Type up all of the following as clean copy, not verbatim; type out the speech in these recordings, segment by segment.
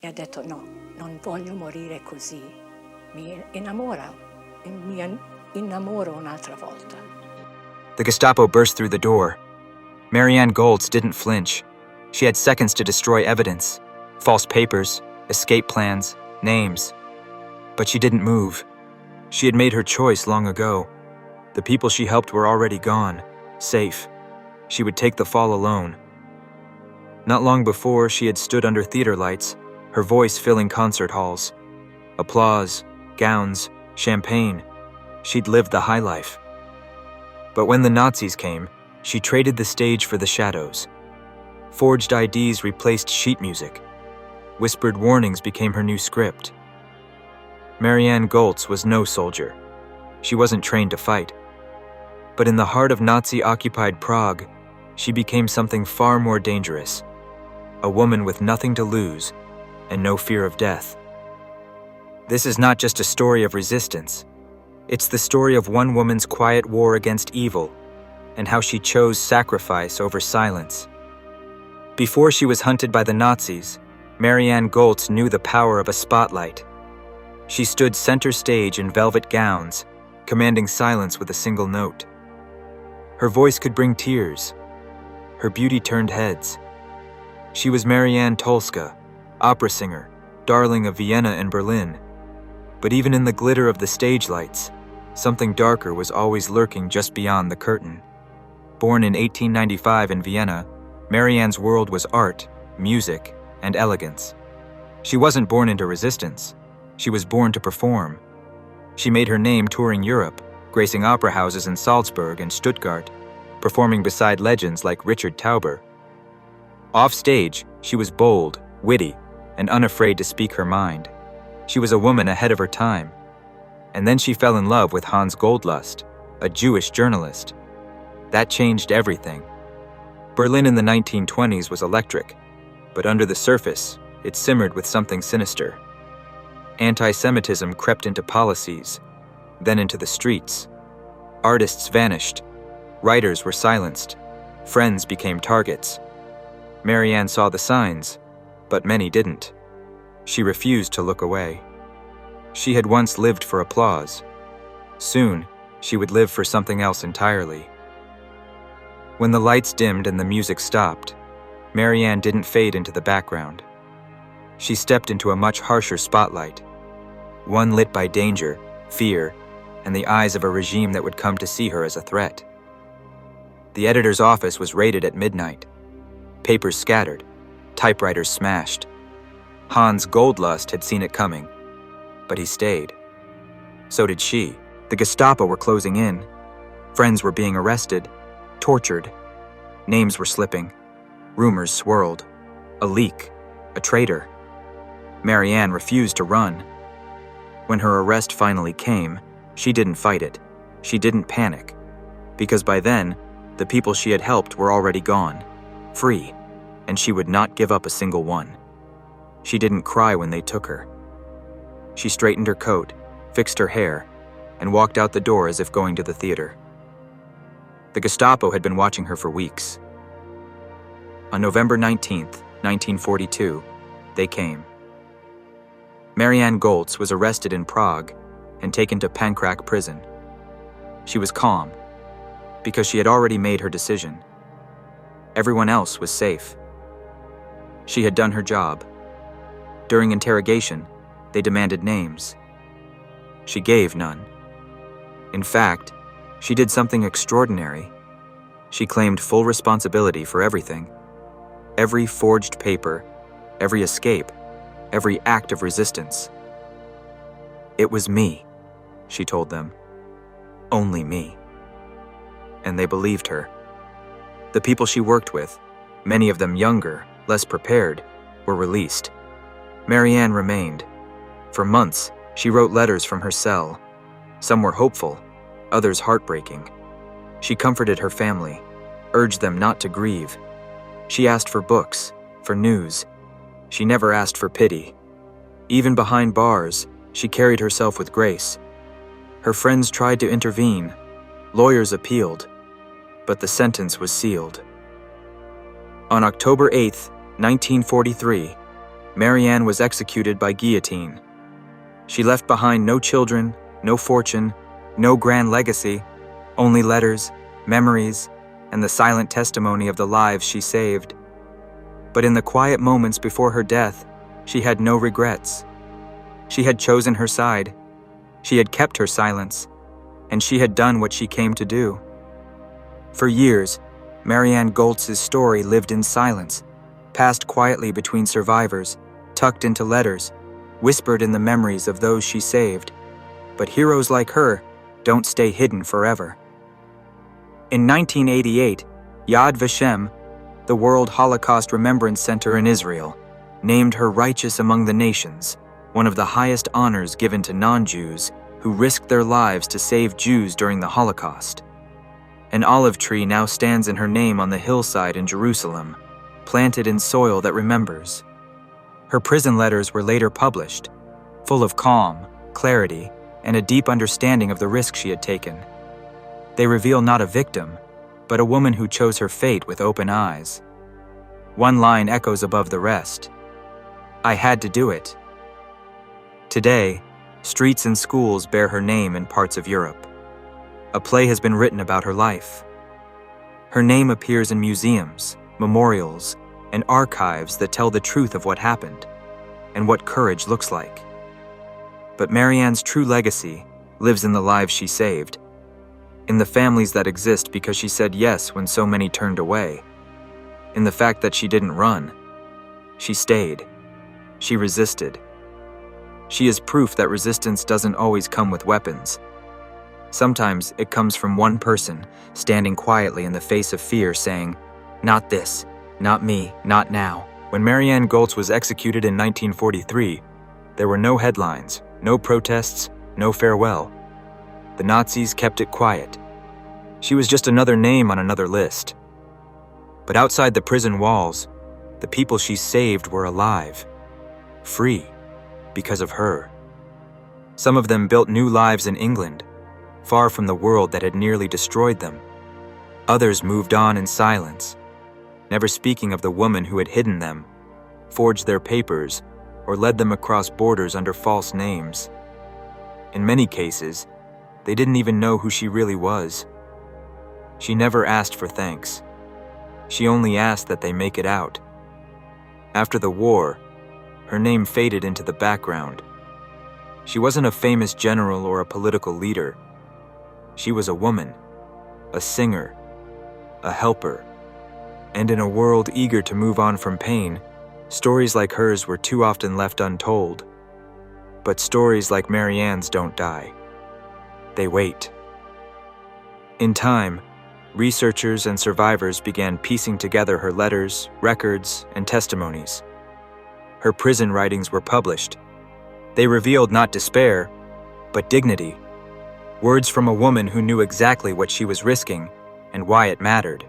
ha detto no, non voglio morire così. Mi innamoro un'altra volta. The Gestapo burst through the door. Marianne Golz didn't flinch. She had seconds to destroy evidence, false papers, escape plans, names. But she didn't move. She had made her choice long ago. The people she helped were already gone, safe. She would take the fall alone. Not long before, she had stood under theater lights, her voice filling concert halls. Applause, gowns, champagne. She'd lived the high life. But when the Nazis came, she traded the stage for the shadows. Forged IDs replaced sheet music. Whispered warnings became her new script. Marianne Golz was no soldier. She wasn't trained to fight. But in the heart of Nazi-occupied Prague, she became something far more dangerous. A woman with nothing to lose and no fear of death. This is not just a story of resistance. It's the story of one woman's quiet war against evil and how she chose sacrifice over silence. Before she was hunted by the Nazis, Marianne Golz knew the power of a spotlight. She stood center stage in velvet gowns, commanding silence with a single note. Her voice could bring tears. Her beauty turned heads. She was Marianne Tolska, opera singer, darling of Vienna and Berlin. But even in the glitter of the stage lights, something darker was always lurking just beyond the curtain. Born in 1895 in Vienna, Marianne's world was art, music, and elegance. She wasn't born into resistance. She was born to perform. She made her name touring Europe, gracing opera houses in Salzburg and Stuttgart, performing beside legends like Richard Tauber. Off stage, she was bold, witty, and unafraid to speak her mind. She was a woman ahead of her time. And then she fell in love with Hans Goldlust, a Jewish journalist. That changed everything. Berlin in the 1920s was electric, but under the surface, it simmered with something sinister. Anti-Semitism crept into policies, then into the streets. Artists vanished. Writers were silenced. Friends became targets. Marianne saw the signs, but many didn't. She refused to look away. She had once lived for applause. Soon, she would live for something else entirely. When the lights dimmed and the music stopped, Marianne didn't fade into the background. She stepped into a much harsher spotlight, one lit by danger, fear, and the eyes of a regime that would come to see her as a threat. The editor's office was raided at midnight. Papers scattered, typewriters smashed. Hans Goldlust had seen it coming, but he stayed. So did she. The Gestapo were closing in. Friends were being arrested, tortured. Names were slipping. Rumors swirled. A leak. A traitor. Marianne refused to run. When her arrest finally came, she didn't fight it. She didn't panic. Because by then, the people she had helped were already gone, free, and she would not give up a single one. She didn't cry when they took her. She straightened her coat, fixed her hair, and walked out the door as if going to the theater. The Gestapo had been watching her for weeks. On November 19th, 1942, they came. Marianne Golz was arrested in Prague and taken to Pankrak prison. She was calm, because she had already made her decision. Everyone else was safe. She had done her job. During interrogation, they demanded names. She gave none. In fact, she did something extraordinary. She claimed full responsibility for everything. Every forged paper, every escape, every act of resistance. It was me, she told them. Only me. And they believed her. The people she worked with, many of them younger, less prepared, were released. Marianne remained. For months, she wrote letters from her cell. Some were hopeful, others heartbreaking. She comforted her family, urged them not to grieve. She asked for books, for news. She never asked for pity. Even behind bars, she carried herself with grace. Her friends tried to intervene. Lawyers appealed, but the sentence was sealed. On October 8, 1943, Marianne was executed by guillotine. She left behind no children, no fortune, no grand legacy, only letters, memories, and the silent testimony of the lives she saved. But in the quiet moments before her death, she had no regrets. She had chosen her side. She had kept her silence, and she had done what she came to do. For years, Marianne Golz's story lived in silence, passed quietly between survivors, tucked into letters, whispered in the memories of those she saved. But heroes like her don't stay hidden forever. In 1988, Yad Vashem, the World Holocaust Remembrance Center in Israel, named her Righteous Among the Nations, one of the highest honors given to non-Jews who risked their lives to save Jews during the Holocaust. An olive tree now stands in her name on the hillside in Jerusalem, planted in soil that remembers. Her prison letters were later published, full of calm, clarity, and a deep understanding of the risk she had taken. They reveal not a victim, but a woman who chose her fate with open eyes. One line echoes above the rest: "I had to do it." Today, streets and schools bear her name in parts of Europe. A play has been written about her life. Her name appears in museums, memorials, and archives that tell the truth of what happened and what courage looks like. But Marianne's true legacy lives in the lives she saved, in the families that exist because she said yes when so many turned away, in the fact that she didn't run. She stayed. She resisted. She is proof that resistance doesn't always come with weapons. Sometimes it comes from one person standing quietly in the face of fear saying, "Not this, not me, not now." When Marianne Golz was executed in 1943, there were no headlines, no protests, no farewell. The Nazis kept it quiet. She was just another name on another list. But outside the prison walls, the people she saved were alive, free, because of her. Some of them built new lives in England, far from the world that had nearly destroyed them. Others moved on in silence, never speaking of the woman who had hidden them, forged their papers, or led them across borders under false names. In many cases, they didn't even know who she really was. She never asked for thanks. She only asked that they make it out. After the war, her name faded into the background. She wasn't a famous general or a political leader. She was a woman, a singer, a helper. And in a world eager to move on from pain, stories like hers were too often left untold. But stories like Marianne's don't die. They wait. In time, researchers and survivors began piecing together her letters, records, and testimonies. Her prison writings were published. They revealed not despair, but dignity. Words from a woman who knew exactly what she was risking and why it mattered.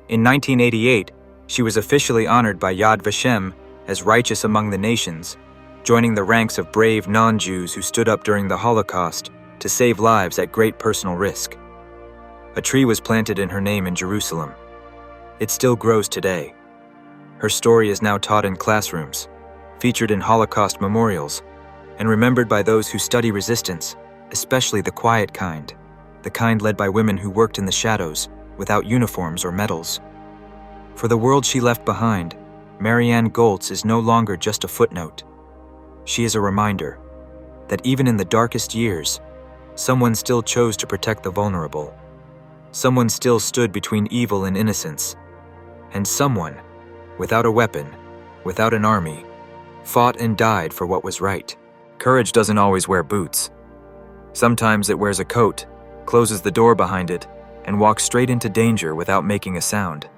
In 1988, she was officially honored by Yad Vashem as Righteous Among the Nations, joining the ranks of brave non-Jews who stood up during the Holocaust to save lives at great personal risk. A tree was planted in her name in Jerusalem. It still grows today. Her story is now taught in classrooms, featured in Holocaust memorials, and remembered by those who study resistance, especially the quiet kind, the kind led by women who worked in the shadows, without uniforms or medals. For the world she left behind, Marianne Golz is no longer just a footnote. She is a reminder that even in the darkest years, someone still chose to protect the vulnerable. Someone still stood between evil and innocence. And someone, without a weapon, without an army, fought and died for what was right. Courage doesn't always wear boots. Sometimes it wears a coat, closes the door behind it, and walks straight into danger without making a sound.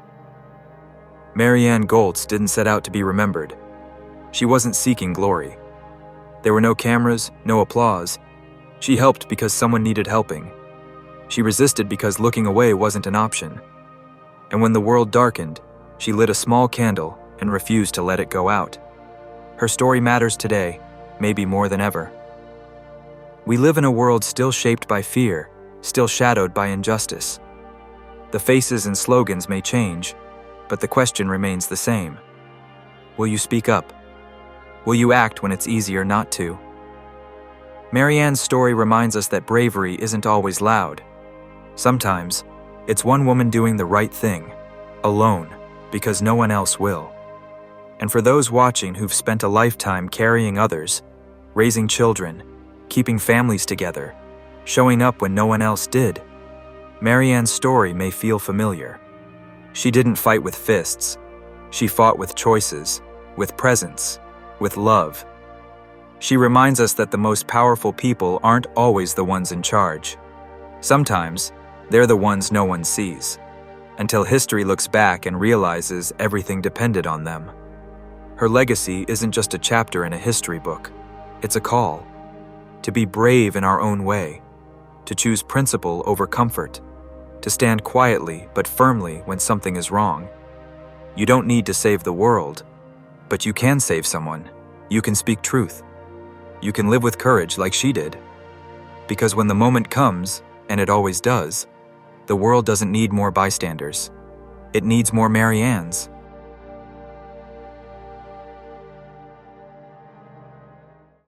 Marianne Golz didn't set out to be remembered. She wasn't seeking glory. There were no cameras, no applause. She helped because someone needed helping. She resisted because looking away wasn't an option. And when the world darkened, she lit a small candle and refused to let it go out. Her story matters today, maybe more than ever. We live in a world still shaped by fear, still shadowed by injustice. The faces and slogans may change, but the question remains the same. Will you speak up? Will you act when it's easier not to? Marianne's story reminds us that bravery isn't always loud. Sometimes, it's one woman doing the right thing, alone, because no one else will. And for those watching who've spent a lifetime carrying others, raising children, keeping families together, showing up when no one else did, Marianne's story may feel familiar. She didn't fight with fists. She fought with choices, with presence, with love. She reminds us that the most powerful people aren't always the ones in charge. Sometimes, they're the ones no one sees, until history looks back and realizes everything depended on them. Her legacy isn't just a chapter in a history book. It's a call to be brave in our own way, to choose principle over comfort, to stand quietly but firmly when something is wrong. You don't need to save the world, but you can save someone. You can speak truth. You can live with courage like she did. Because when the moment comes, and it always does, the world doesn't need more bystanders. It needs more Mariannes.